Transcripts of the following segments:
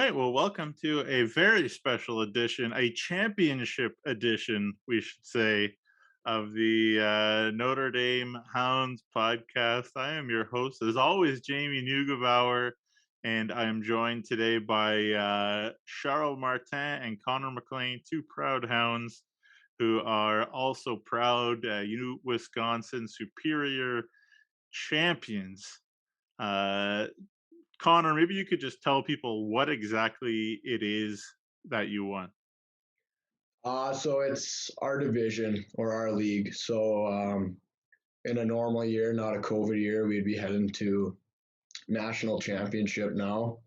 right. Well, welcome to a very special edition, a championship edition, we should say, of the Notre Dame Hounds podcast. I am your host, as always, Jamie Neugebauer, and I am joined today by Charles Martin and Conor MacLean, two proud Hounds who are also proud Wisconsin Superior champions. Uh, Connor, maybe you could just tell people what exactly it is that you want. So it's our division or our league. So in a normal year, not a COVID year, we'd be heading to national championship now.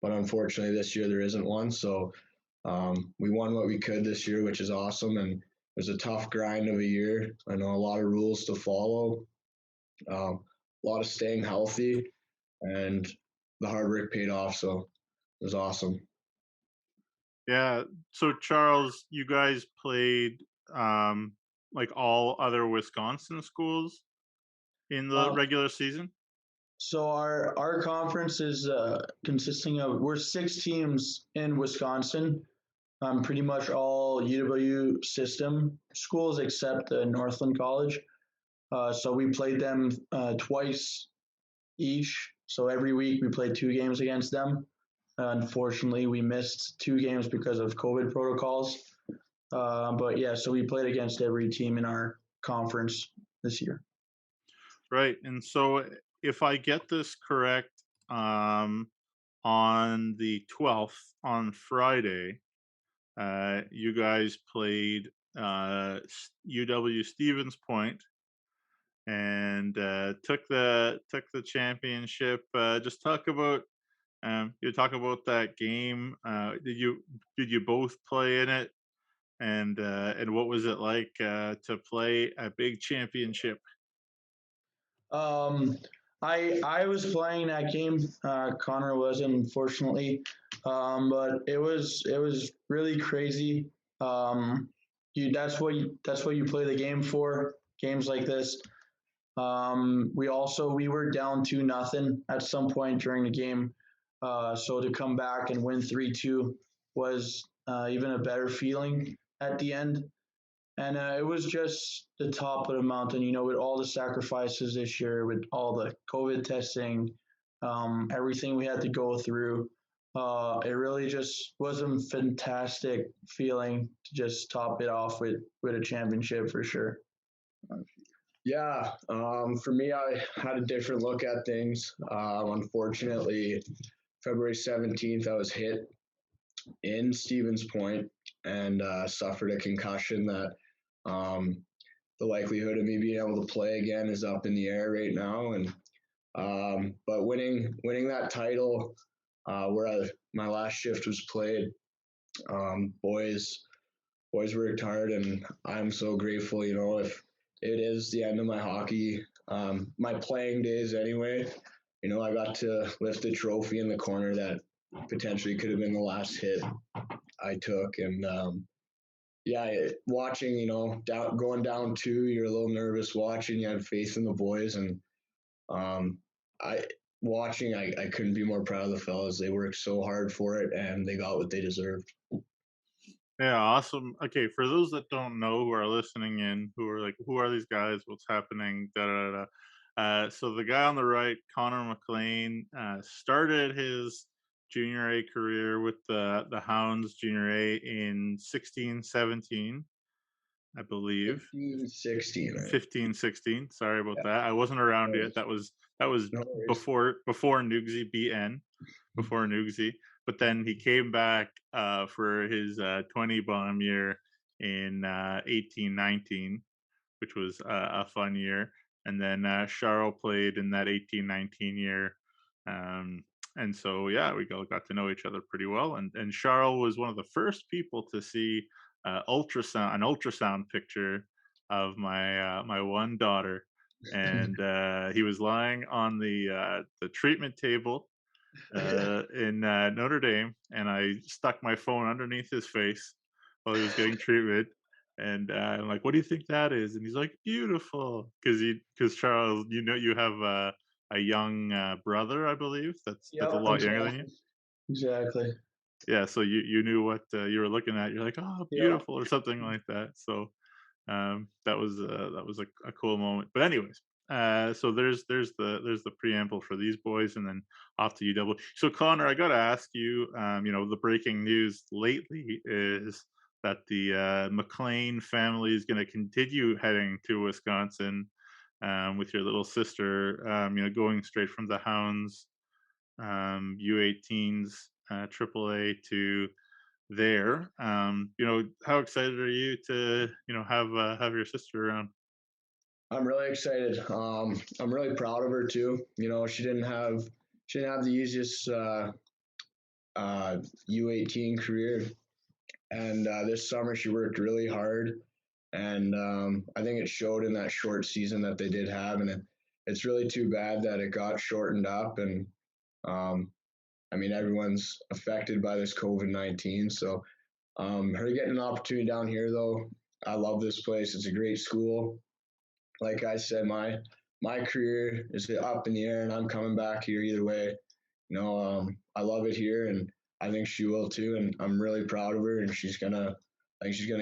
But unfortunately, this year there isn't one. So we won what we could this year, which is awesome. And it was a tough grind of a year. I know a lot of rules to follow, a lot of staying healthy, and the hard work paid off. So it was awesome. Yeah. So Charles, you guys played like all other Wisconsin schools in the Um, regular season? so our conference is consisting of we're six teams in Wisconsin. Pretty much all UW system schools except the Northland College. So we played them twice each. So every week we played two games against them. Unfortunately, we missed two games because of COVID protocols. But yeah, so we played against every team in our conference this year. Right. And so if I get this correct, um on the 12th, on Friday, you guys played UW Stevens Point and took the championship. Just talk about you talk about that game. Did you both play in it, and what was it like to play a big championship? Um, I was playing that game. Connor was unfortunately, but it was really crazy. You that's what you play the game for. Games like this. We were down 2-0 at some point during the game. So to come back and win 3-2 was even a better feeling at the end. And it was just the top of the mountain, with all the sacrifices this year, with all the COVID testing, everything we had to go through. It really just was a fantastic feeling to just top it off with a championship for sure. Yeah, for me, I had a different look at things. Unfortunately, February 17th, I was hit in Stevens Point and suffered a concussion that um, the likelihood of me being able to play again is up in the air right now. And but winning that title, my last shift was played, boys worked hard, and I'm so grateful. If it is the end of my hockey, my playing days anyway. I got to lift the trophy in the corner that potentially could have been the last hit I took, and yeah, watching, going down two, you're a little nervous watching. You had faith in the boys, and um, I I couldn't be more proud of the fellas. They worked so hard for it, and they got what they deserved. Yeah, awesome. Okay, for those that don't know who are listening in, who are like, who are these guys? What's happening? Da da da. So the guy on the right, Conor MacLean, started his junior A career with the Hounds Junior A in 16-17, I believe. 15, 16. 15-16. Sorry about Yeah, that. I wasn't around no yet. worries. That was No worries. before Nugsy BN, before Nugsy. But then he came back for his 20 bomb year in 18-19, which was a fun year. And then Charles played in that 18-19 year. Um, and so, yeah, we got to know each other pretty well. And Charles was one of the first people to see an ultrasound picture of my one daughter, and he was lying on the treatment table in Notre Dame, and I stuck my phone underneath his face while he was getting treatment. And I'm like, "What do you think that is?" And he's like, "Beautiful," because Charles, you have a young brother, I believe, that's a Yep, lot younger than you. exactly. Exactly. Yeah, so you knew what, you were looking at. You're like, "Oh, Yeah. beautiful," or something like that. So, that was a cool moment. But anyways, so there's the preamble for these boys, and then off to UW. So Connor, I got to ask you, the breaking news lately is that the McLean family is going to continue heading to Wisconsin, with your little sister, going straight from the Hounds, U18s, AAA to there. How excited are you to have your sister around? I'm really excited. I'm really proud of her too. You know, she didn't have the easiest U18 career, and this summer she worked really hard, and I think it showed in that short season that they did have, and it's really too bad that it got shortened up, and um, I mean everyone's affected by this COVID-19, so her getting an opportunity down here though, I love this place. It's a great school. Like I said, my career is up in the air, and I'm coming back here either way. I love it here, and I think she will too. And I'm really proud of her, and I think she's gonna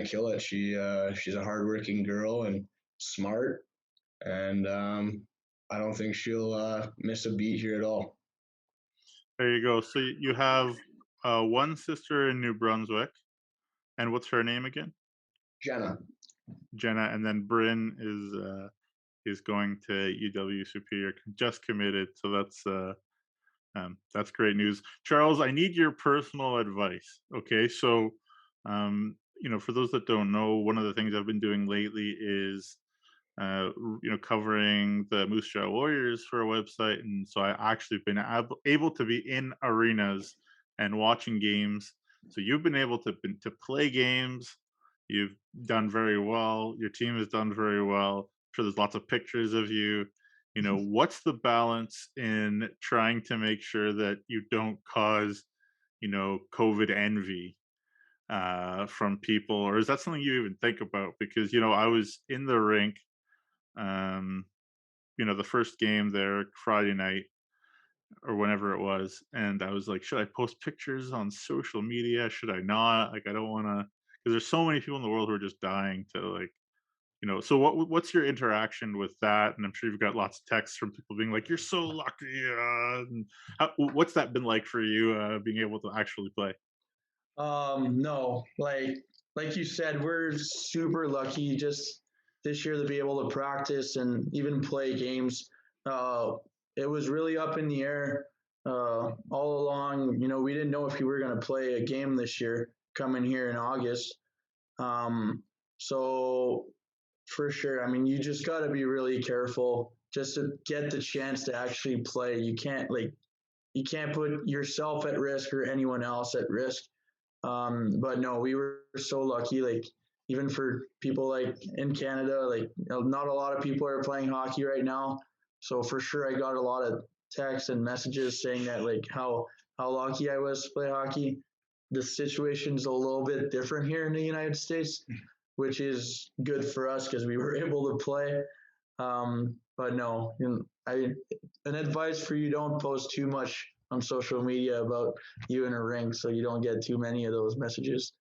kill it. She's a hardworking girl and smart, and I don't think she'll miss a beat here at all. There you go. So you have one sister in New Brunswick, and what's her name again? Jenna. Jenna, and then Bryn is going to UW Superior, just committed. So that's great news. Charles, I need your personal advice. Okay, so for those that don't know, one of the things I've been doing lately is covering the Moose Jaw Warriors for a website, and so I actually been able to be in arenas and watching games. So you've been able to play games. You've done very well. Your team has done very well. I'm sure there's lots of pictures of you. What's the balance in trying to make sure that you don't cause COVID envy from people, or is that something you even think about? Because I was in the rink, um, the first game there Friday night or whenever it was, and I was like, should I post pictures on social media? Should I not? Like, I don't want to, because there's so many people in the world who are just dying to like, So what's your interaction with that? And I'm sure you've got lots of texts from people being like, "You're so lucky." And what's that been like for you, being able to actually play? No, like you said, we're super lucky just this year to be able to practice and even play games. Uh, it was really up in the air all along. You know, we didn't know if we were going to play a game this year coming here in August. Um, so for sure, I mean, you just got to be really careful just to get the chance to actually play. You can't put yourself at risk or anyone else at risk. But no, we were so lucky. Like even for people like in Canada, not a lot of people are playing hockey right now. So for sure, I got a lot of texts and messages saying that like how lucky I was to play hockey. The situation's a little bit different here in the United States, which is good for us because we were able to play. But no, an advice for you: don't post too much on social media about you in a ring, so you don't get too many of those messages.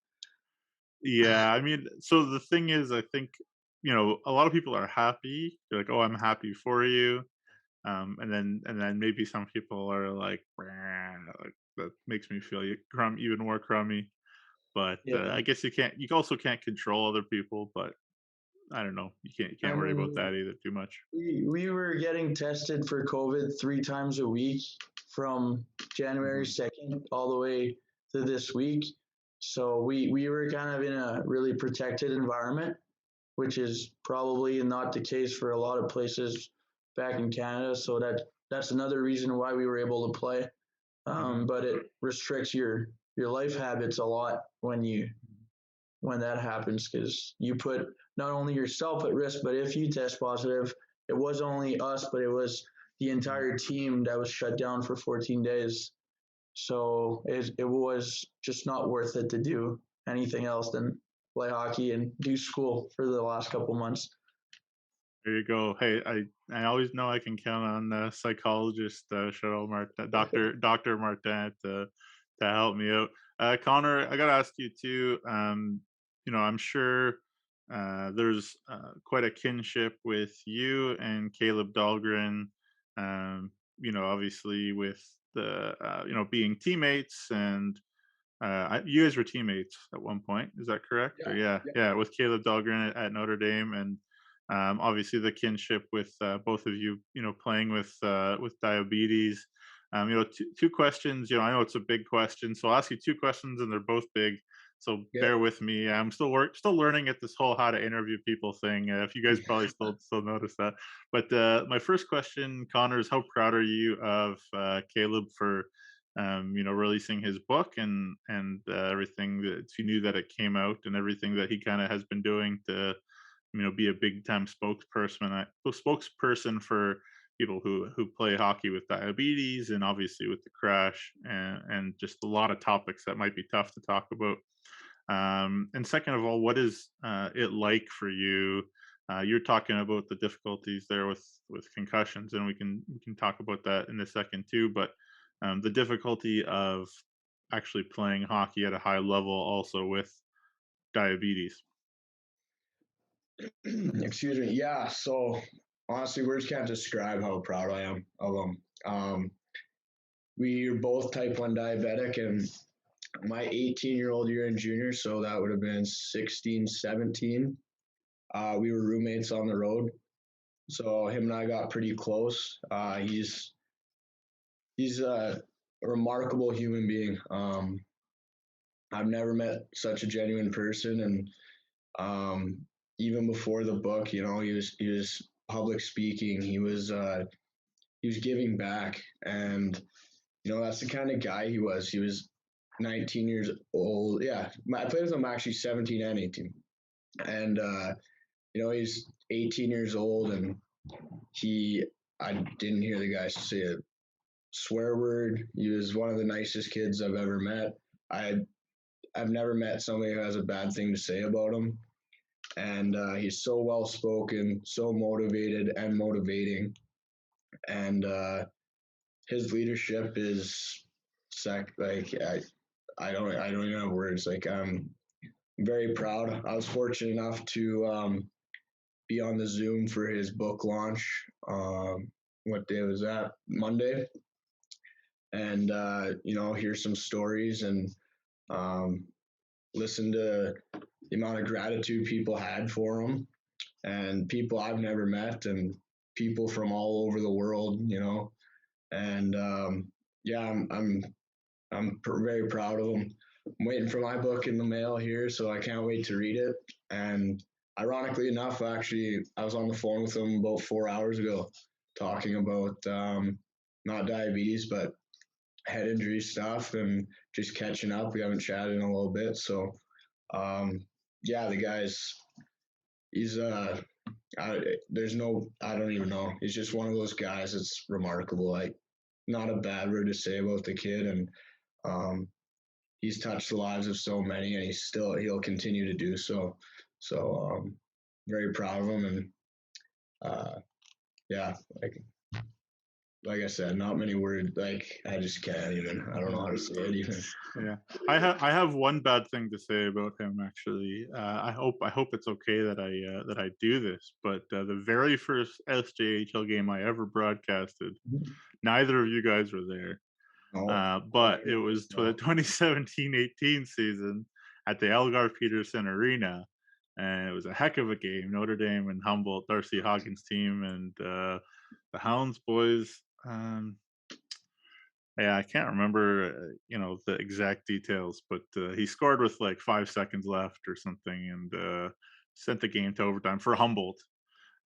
Yeah, I mean, so the thing is, I think a lot of people are happy. They're like, "Oh, I'm happy for you," and then maybe some people are like, like that makes me feel even more crummy. But Yeah, I guess you also can't control other people. But I don't know, you I can't worry about mean, that either too much. we were getting tested for COVID 3 times a week from January Mhm. 2nd all the way to this week. So we were kind of in a really protected environment, which is probably not the case for a lot of places back in Canada. So that's another reason why we were able to play. Mhm. But it restricts your life habits a lot when that happens because you put not only yourself at risk, but if you test positive, it was only us, but it was the Mhm. entire team that was shut down for 14 days. So it was just not worth it to do anything else than play hockey and do school for the last couple months. There you go. Hey, I always know I can count on psychologist Cheryl Martin, Doctor Martin, to help me out. Connor, I gotta ask you too. I'm sure there's quite a kinship with you and Caleb Dahlgren. Obviously with the being teammates, and you guys were teammates at one point. Is that correct? Yeah, Or yeah, yeah. yeah, with Caleb Dahlgren at Notre Dame, and obviously the kinship with both of you. Playing with diabetes. Two questions. I know it's a big question, so I'll ask you two questions, and they're both big. So Yeah. bear with me. I'm still learning at this whole how to interview people thing. If you guys probably still notice that. But my first question, Connor, is how proud are you of Caleb for releasing his book, and everything that you knew that it came out, and everything that he kind of has been doing to be a big time spokesperson for people who play hockey with diabetes, and obviously with the crash, and just a lot of topics that might be tough to talk about. And second of all, what is it like for you? You're talking about the difficulties there with concussions, and we can talk about that in a second too. But the difficulty of actually playing hockey at a high level, also with diabetes. Excuse me. Yeah. So honestly, words can't describe how proud I am of him. We are both type 1 diabetic, and my 18-year-old year in junior, so that would have been 16, 17. We were roommates on the road. So him and I got pretty close. He's a remarkable human being. I've never met such a genuine person, and even before the book, he was public speaking. He was giving back, and that's the kind of guy he was. He was 19 years old. Yeah, I played with him actually 17 and 18, and he's 18 years old, and I didn't hear the guy say a swear word. He was one of the nicest kids I've ever met. I've never met somebody who has a bad thing to say about him. And he's so well spoken, so motivated and motivating. And his leadership is like I don't even have words. Like, I'm very proud. I was fortunate enough to be on the Zoom for his book launch. What day was that? Monday. And hear some stories, and um, listen to the amount of gratitude people had for him, and people I've never met, and people from all over the world, and yeah, I'm very proud of him. I'm waiting for my book in the mail here, so I can't wait to read it. And ironically enough, actually, I was on the phone with him about 4 hours ago, talking about not diabetes, but head injury stuff, and just catching up. We haven't chatted in a little bit, so yeah, the guy's he's I don't even know. He's just one of those guys that's remarkable. Like, not a bad word to say about the kid, and um, he's touched the lives of so many, and he'll continue to do so. So very proud of him, and yeah, like I said, not many words. Like, I just can't even. I don't know how to say it even. Yeah, I have one bad thing to say about him, actually. I hope it's okay that I do this, but the very first SJHL game I ever broadcasted, neither of you guys were there. No, But it was for the 2017-18 season at the Elgar Peterson Arena, and it was a heck of a game. Notre Dame and Humboldt, Darcy Hawkins' team, and the Hounds boys. Yeah, I can't remember, the exact details, but he scored with like 5 seconds left or something, and sent the game to overtime for Humboldt,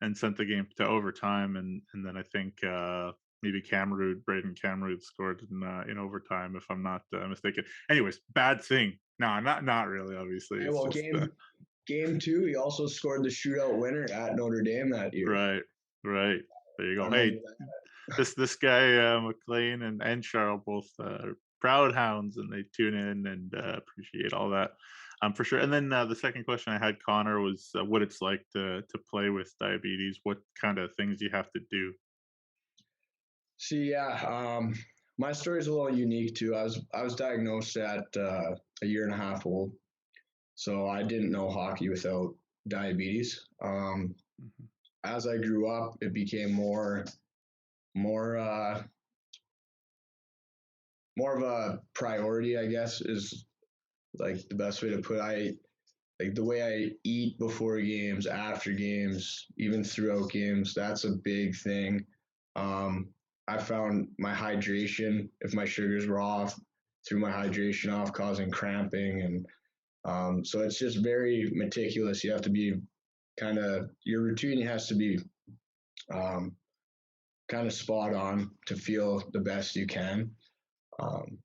and sent the game to overtime, and then I think maybe Braden Cameroon scored in overtime, if I'm not mistaken. Anyways, bad thing. No, not really. Obviously, okay, it's well, just game two, he also scored the shootout winner at Notre Dame that year. right, right. There you I go. remember Hey, that. this guy McLean and Charles, both proud Hounds, and they tune in and appreciate all that, for sure. And then the second question I had, Connor, was what it's like to play with diabetes. What kind of things you have to do? See, yeah, My story is a little unique too. I was diagnosed at a year and a half old, so I didn't know hockey without diabetes. Mhm. As I grew up, it became more more of a priority, I guess, is like the best way to put it. I like the way I eat before games, after games, even throughout games. That's a big thing. Um, I found my hydration, if my sugars were off, threw my hydration off, causing cramping, and so it's just very meticulous. You have to be your routine has to be um, kind of spot on to feel the best you can. Um,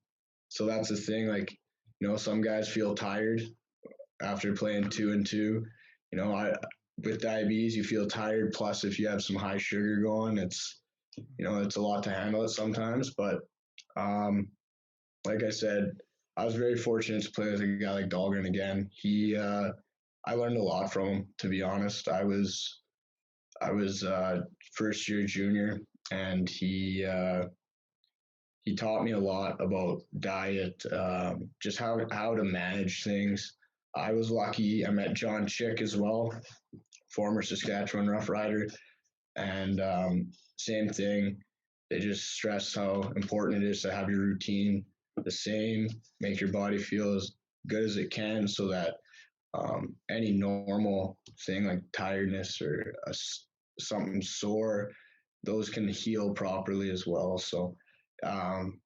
so that's the thing. Like, some guys feel tired after playing 2-2. I with diabetes, you feel tired. Plus, if you have some high sugar going, it's a lot to handle it sometimes. But um, like I said, I was very fortunate to play with a guy like Dahlgren again. I learned a lot from him. To be honest, I was first year junior, and he taught me a lot about diet, just how to manage things. I was lucky. I met John Chick as well, former Saskatchewan Rough Rider, and same thing. They just stress how important it is to have your routine the same, make your body feel as good as it can, so that any normal thing like tiredness or something sore, those can heal properly as well. So um,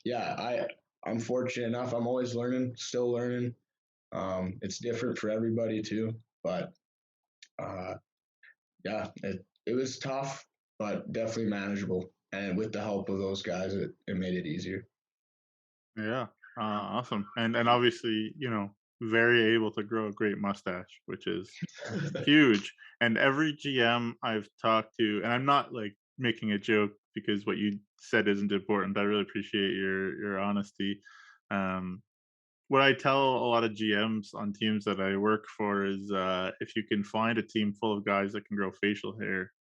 yeah, I'm fortunate enough. I'm always learning, still learning. It's different for everybody too, but uh, yeah, it was tough, but definitely manageable. And with the help of those guys, it made it easier. Yeah, awesome, and obviously, very able to grow a great mustache, which is huge. And every GM I've talked to, and I'm not like making a joke because what you said isn't important. I really appreciate your honesty. Um, what I tell a lot of GMs on teams that I work for is, if you can find a team full of guys that can grow facial hair,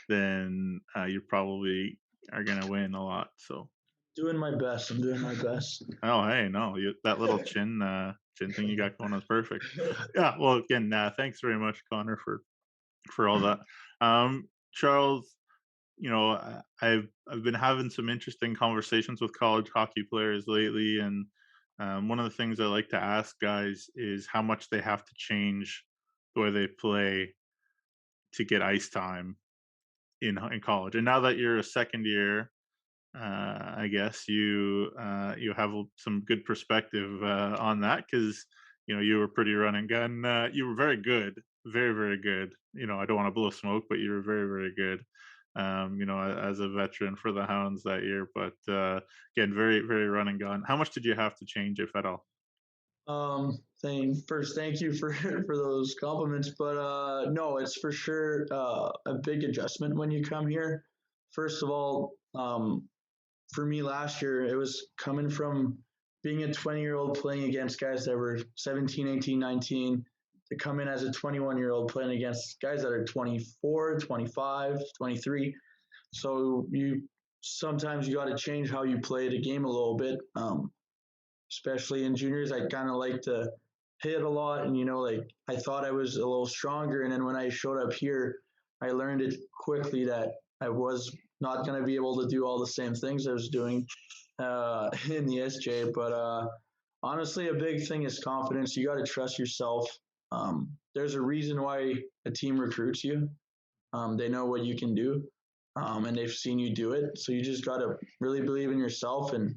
then you probably are gonna win a lot. So, Doing my best. I'm doing my best. oh hey, no, that little chin thing you got going is perfect. Yeah. Well, again, thanks very much, Connor, for all that. Charles, I've been having some interesting conversations with college hockey players lately, and one of the things I like to ask guys is how much they have to change the way they play to get ice time in college. And now that you're a second year, I guess you have some good perspective on that because you were pretty run and gun. You were very good, very very good. I don't want to blow smoke, but you were very very good. As a veteran for the Hounds that year, but again, very very run and gun. How much did you have to change, if at all? Thank you for for those compliments, but no, it's for sure a big adjustment when you come here. First of all, for me last year, it was coming from being a 20-year-old playing against guys that were 17, 18, 19 to come in as a 21-year-old playing against guys that are 24, 25, 23. So you sometimes you got to change how you play the game a little bit. Especially in juniors, I kind of like to hit a lot, and like I thought I was a little stronger, and then when I showed up here, I learned it quickly that I was not going to be able to do all the same things I was doing in the SJ. But honestly, a big thing is confidence. You got to trust yourself. There's a reason why a team recruits you. They know what you can do, and they've seen you do it. So you just got to really believe in yourself. And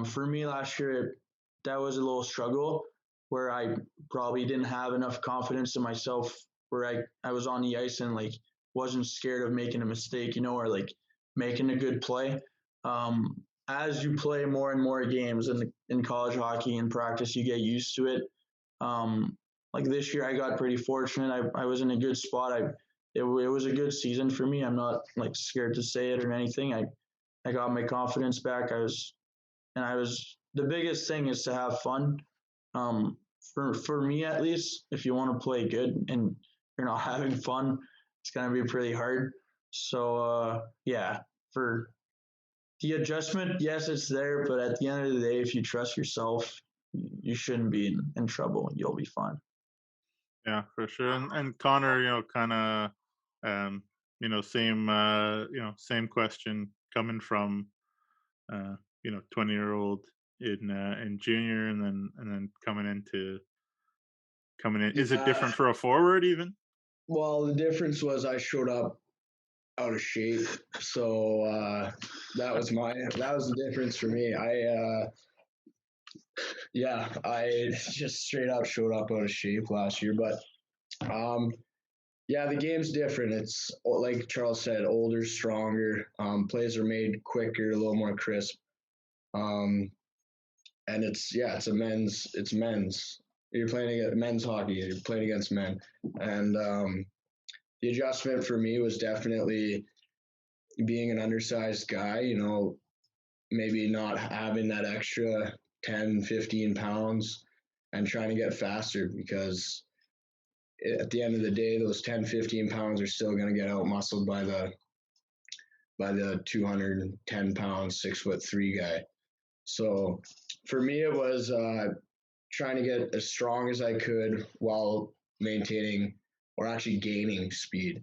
for me last year, that was a little struggle where I probably didn't have enough confidence in myself where I was on the ice and like wasn't scared of making a mistake, or like making a good play. Um, as you play more and more games in college hockey and practice, you get used to it. Like this year, I got pretty fortunate. I was in a good spot. It was a good season for me. I'm not like scared to say it or anything. I got my confidence back. I was the biggest thing is to have fun. Um, for me at least, if you want to play good and you're not having fun, it's gonna be pretty hard. So yeah, for The adjustment, yes, it's there, but at the end of the day, if you trust yourself, you shouldn't be in trouble. You'll be fine. Yeah, for sure. And Connor, kind of, um, same question coming from, 20-year-old in junior, and then coming in. Is it Yeah. different for a forward even? Well, the difference was I showed up out of shape, so that was the difference for me. I just straight up showed up out of shape last year, but um, yeah, the game's different. It's like Charles said, older, stronger. Plays are made quicker, a little more crisp. Um, and it's men's. You're playing against men's hockey. You're playing against men, and the adjustment for me was definitely being an undersized guy. Maybe not having that extra 10, 15 pounds and trying to get faster because at the end of the day, those 10, 15 pounds are still going to get out muscled by the 210 pounds, 6'3" guy. So for me, it was trying to get as strong as I could while maintaining or actually gaining speed.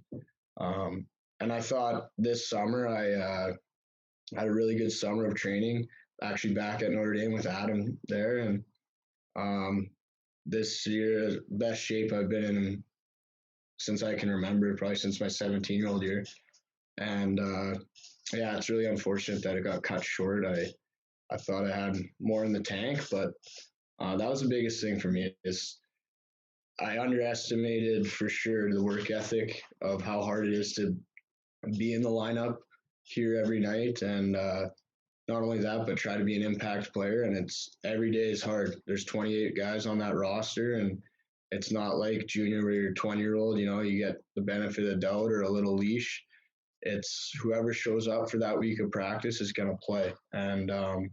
Um, and I thought this summer I had a really good summer of training, actually back at Notre Dame with Adam there. And um, this year, best shape I've been in since I can remember, probably since my 17-year-old year. And yeah, it's really unfortunate that it got cut short. I thought I had more in the tank, but that was the biggest thing for me is I underestimated for sure the work ethic of how hard it is to be in the lineup here every night. And not only that, but try to be an impact player. And it's every day is hard. There's 28 guys on that roster, and it's not like junior where you're 20-year-old, you get the benefit of the doubt or a little leash. It's whoever shows up for that week of practice is going to play. And I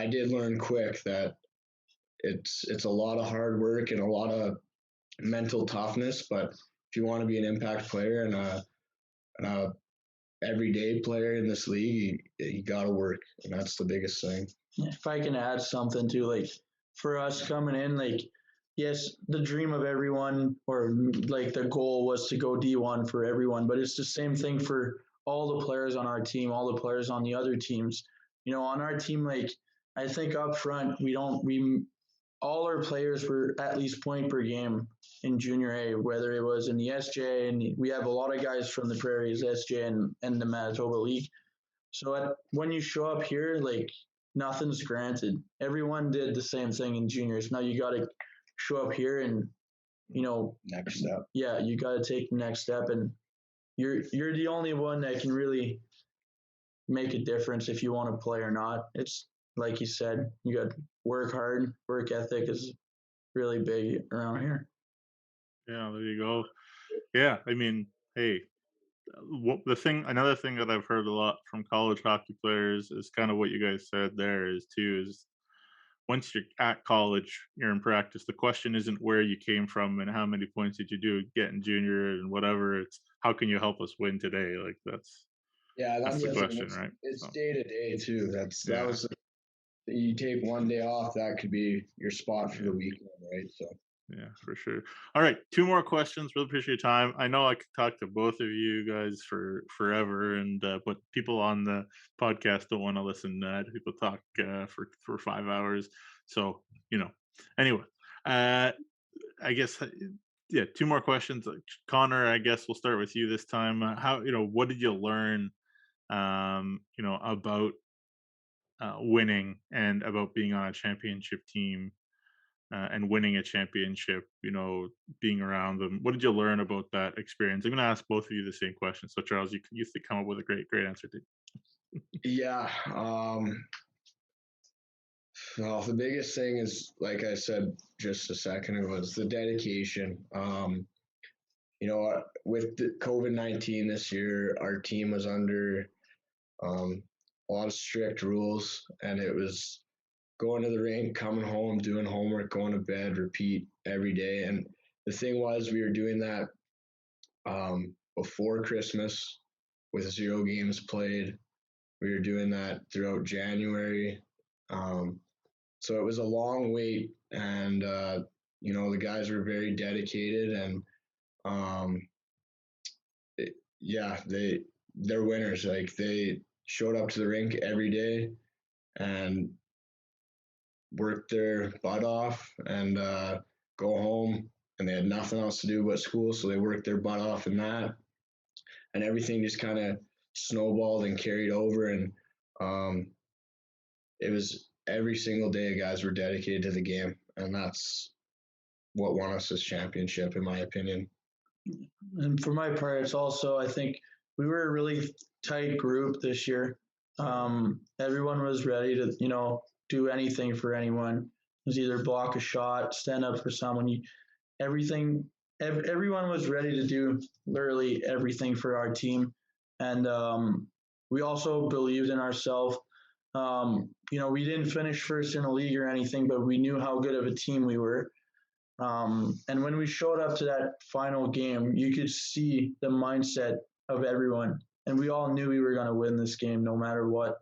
did learn quick that it's a lot of hard work and a lot of mental toughness. But if you want to be an impact player and a everyday player in this league, you got to work, and that's the biggest thing. If I can add something to, like, for us coming in, like, yes, the dream of everyone, or like the goal was to go D1 for everyone, but it's the same thing for all the players on our team, all the players on the other teams. On our team, like, I think up front, we all our players were at least point per game in junior A, whether it was in the SJ, and we have a lot of guys from the Prairies, SJ, and the Manitoba League. So when you show up here, like, nothing's granted. Everyone did the same thing in juniors. Now you got to show up here and next step. Yeah, you got to take the next step, and you're the only one that can really make a difference if you want to play or not. It's like you said, you got to work hard. Work ethic is really big around here. Yeah, there you go. Yeah, I mean, hey, another thing that I've heard a lot from college hockey players is kind of what you guys said there is once you're at college, you're in practice. The question isn't where you came from and how many points did you get in junior and whatever. It's how can you help us win today? Like that's That's the the thing. question, right? It's So, day to day too. That yeah. was you take one day off, that could be your spot for the weekend, right? So Yeah, for sure. All right, two more questions. Really appreciate your time. I know I could talk to both of you guys for forever, and but people on the podcast don't want to listen to people talk for 5 hours. So anyway, uh, I guess yeah. Two more questions. Connor, I guess we'll start with you this time. How what did you learn? About winning and about being on a championship team and winning a championship, being around them. What did you learn about that experience? I'm going to ask both of you the same question. So, Charles, you used to come up with a great answer too. yeah, well, the biggest thing is, like I said just a second ago, was the dedication. With the COVID-19 this year, our team was under a lot of strict rules, and it was going to the rink, coming home, doing homework, going to bed, repeat every day. And the thing was, we were doing that before Christmas with 0 games played. We were doing that throughout January. So it was a long wait, and the guys were very dedicated, and um, yeah, they're winners. Like they showed up to the rink every day and worked their butt off and go home, and they had nothing else to do but school, so they worked their butt off in that, and everything just kind of snowballed and carried over, and um, it was every single day guys were dedicated to the game, and that's what won us this championship, in my opinion. And for my part, it's also, I think we were a really tight group this year. Everyone was ready to, do anything for anyone. It was either block a shot, stand up for someone. Everything, everyone was ready to do literally everything for our team. And we also believed in ourselves. We didn't finish first in the league or anything, but we knew how good of a team we were. And when we showed up to that final game, you could see the mindset of everyone. And we all knew we were going to win this game no matter what.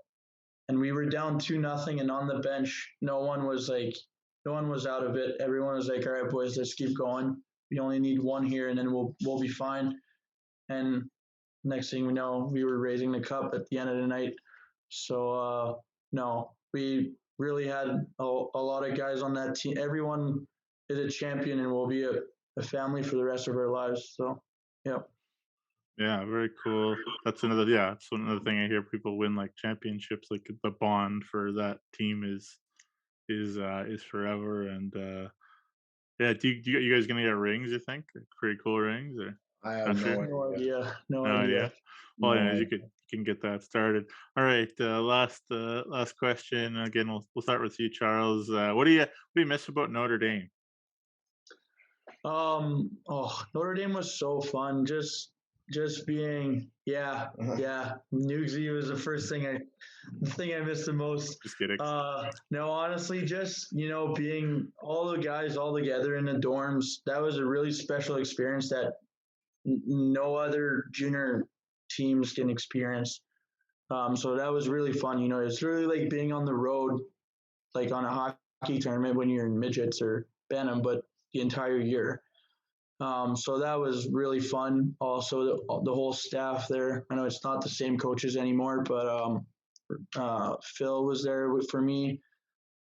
And we were down 2-0, and on the bench, no one was out of it. Everyone was like, all right, boys, let's keep going. We only need one here, and then we'll be fine. And next thing we know, we were raising the cup at the end of the night. So, no, we really had a lot of guys on that team. Everyone is a champion and will be a family for the rest of our lives. So, yeah. Yeah, very cool. That's another thing I hear people win like championships, like the bond for that team is forever. And yeah, do you guys gonna get rings? You think pretty cool rings or I have not no sure? No idea. idea. No No idea. idea. Well, No anyways, idea. you can get that started. All right, last question. Again, we'll start with you, Charles. What do you miss about Notre Dame? Notre Dame was so fun. Just being, yeah, yeah. Nugsy was the thing I missed the most. Just kidding. No, honestly, just being all the guys all together in the dorms. That was a really special experience that no other junior teams can experience. So that was really fun. It's really like being on the road, like on a hockey tournament when you're in midgets or Benham, but the entire year. So that was really fun. Also, the whole staff there. I know it's not the same coaches anymore, but Phil was there for me,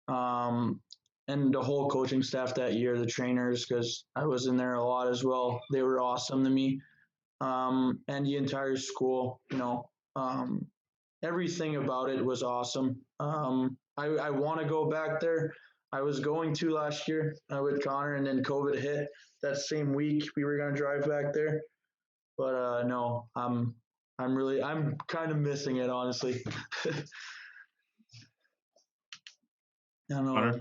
um, and the whole coaching staff that year, the trainers, because I was in there a lot as well. They were awesome to me, and the entire school. Everything about it was awesome. I want to go back there. I was going to last year with Connor, and then COVID hit. That same week, we were going to drive back there, but no, I'm kind of missing it, honestly. I don't know. Connor?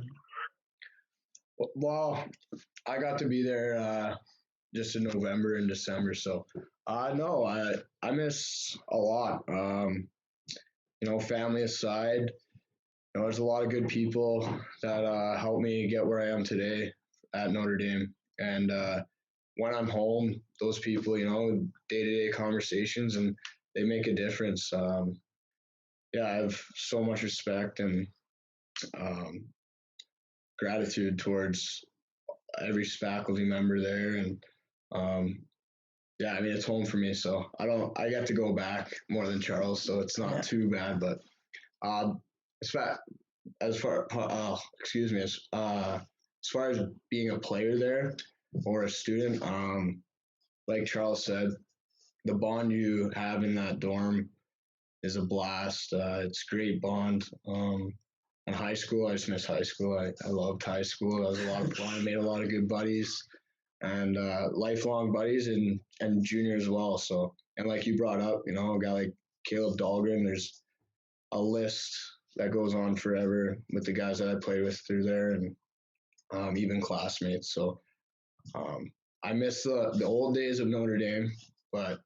Well, I got to be there just in November and December, so no, I miss a lot. Family aside, there's a lot of good people that helped me get where I am today at Notre Dame. And when I'm home, those people, day-to-day conversations, and they make a difference. Yeah, I have so much respect and um, gratitude towards every faculty member there. And yeah, I mean, it's home for me. So I get to go back more than Charles, so it's not too bad. But as far excuse me, as far as being a player there or a student, like Charles said, the bond you have in that dorm is a blast. It's a great bond. In high school, I just miss high school. I loved high school. That was a lot of fun. I made a lot of good buddies and lifelong buddies and junior as well. So, and like you brought up, a guy like Caleb Dahlgren, there's a list that goes on forever with the guys that I played with through there and even classmates. So I miss the old days of Notre Dame, but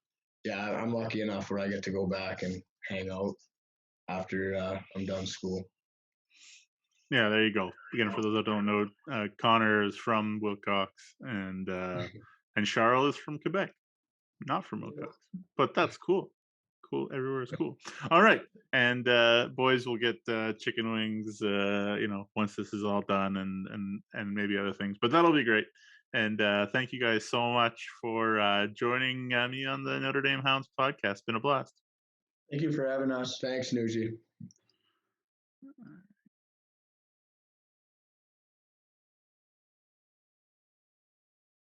yeah, I'm lucky enough where I get to go back and hang out after I'm done school. Yeah, there you go. Again, for those that don't know, Connor is from Wilcox, and Charles is from Quebec, not from Wilcox. But that's cool. Cool. Everywhere is cool. All right. And boys will get chicken wings, once this is all done, and maybe other things. But that'll be great. And thank you guys so much for joining me on the Notre Dame Hounds podcast. Been a blast. Thank you for having us. Thanks, Nuji.